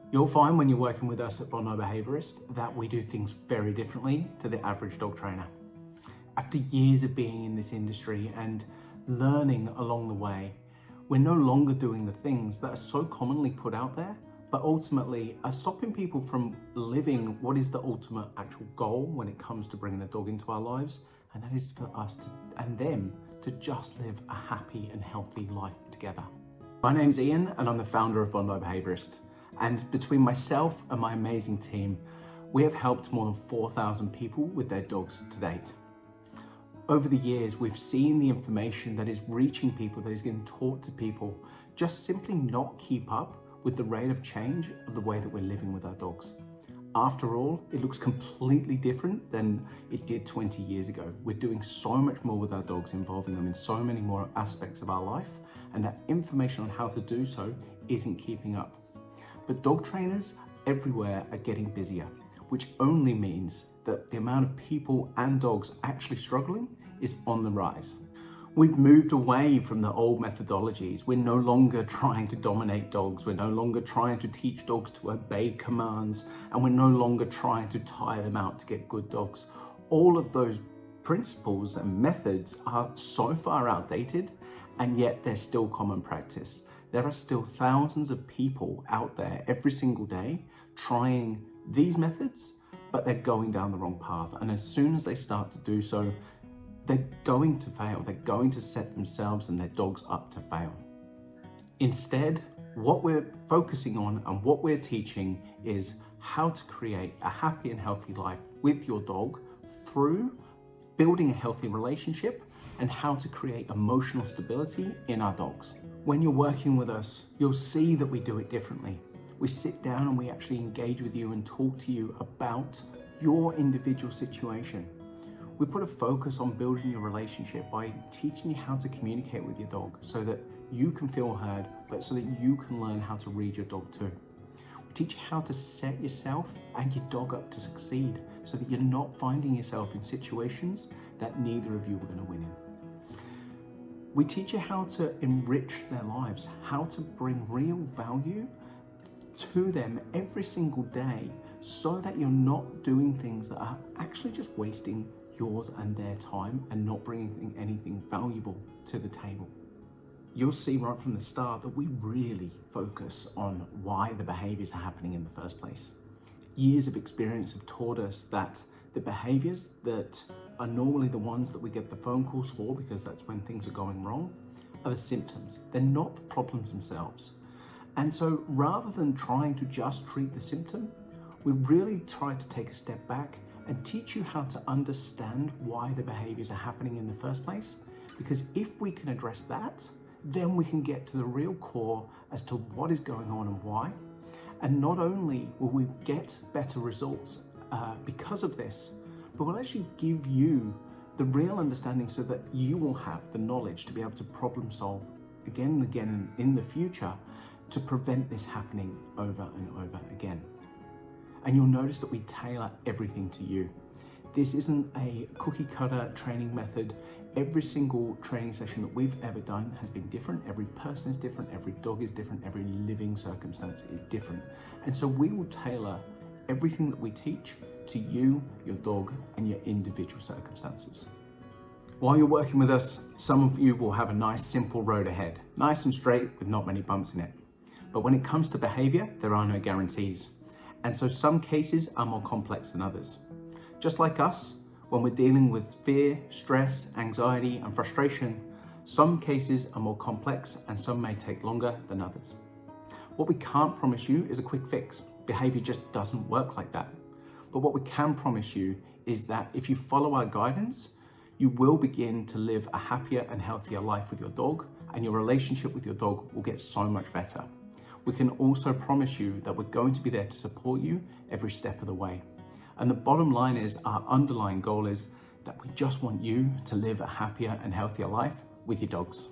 You'll find when you're working with us at Bondi Behaviourist that we do things very differently to the average dog trainer. After years of being in this industry and learning along the way, we're no longer doing the things that are so commonly put out there, but ultimately are stopping people from living what is the ultimate actual goal when it comes to bringing a dog into our lives, and that is for us and them to just live a happy and healthy life together. My name's Ian and I'm the founder of Bondi Behaviourist, and between myself and my amazing team, we have helped more than 4,000 people with their dogs to date. Over the years, we've seen the information that is reaching people, that is getting taught to people, just simply not keep up with the rate of change of the way that we're living with our dogs. After all, it looks completely different than it did 20 years ago. We're doing so much more with our dogs, involving them in so many more aspects of our life, and that information on how to do so isn't keeping up. But dog trainers everywhere are getting busier, which only means that the amount of people and dogs actually struggling is on the rise. We've moved away from the old methodologies. We're no longer trying to dominate dogs. We're no longer trying to teach dogs to obey commands, and we're no longer trying to tire them out to get good dogs. All of those principles and methods are so far outdated, and yet they're still common practice. There are still thousands of people out there every single day trying these methods, but they're going down the wrong path. And as soon as they start to do so, they're going to fail. They're going to set themselves and their dogs up to fail. Instead, what we're focusing on and what we're teaching is how to create a happy and healthy life with your dog through building a healthy relationship and how to create emotional stability in our dogs. When you're working with us, you'll see that we do it differently. We sit down and we actually engage with you and talk to you about your individual situation. We put a focus on building your relationship by teaching you how to communicate with your dog so that you can feel heard, but so that you can learn how to read your dog too. We teach you how to set yourself and your dog up to succeed so that you're not finding yourself in situations that neither of you are going to win in. We teach you how to enrich their lives, how to bring real value to them every single day so that you're not doing things that are actually just wasting yours and their time and not bringing anything valuable to the table. You'll see right from the start that we really focus on why the behaviors are happening in the first place. Years of experience have taught us that the behaviors that are normally the ones that we get the phone calls for, because that's when things are going wrong, are the symptoms. They're not the problems themselves. And so rather than trying to just treat the symptom, we really try to take a step back and teach you how to understand why the behaviors are happening in the first place. Because if we can address that, then we can get to the real core as to what is going on and why. And not only will we get better results because of this, but we'll actually give you the real understanding so that you will have the knowledge to be able to problem solve again and again in the future to prevent this happening over and over again. And you'll notice that we tailor everything to you. This isn't a cookie cutter training method. Every single training session that we've ever done has been different. Every person is different, every dog is different, every living circumstance is different. And so we will tailor everything that we teach to you, your dog, and your individual circumstances. While you're working with us, some of you will have a nice simple road ahead, nice and straight with not many bumps in it. But when it comes to behavior, there are no guarantees. And so some cases are more complex than others. Just like us, when we're dealing with fear, stress, anxiety, and frustration, some cases are more complex and some may take longer than others. What we can't promise you is a quick fix. Behavior just doesn't work like that. But what we can promise you is that if you follow our guidance, you will begin to live a happier and healthier life with your dog, and your relationship with your dog will get so much better. We can also promise you that we're going to be there to support you every step of the way. And the bottom line is, our underlying goal is that we just want you to live a happier and healthier life with your dogs.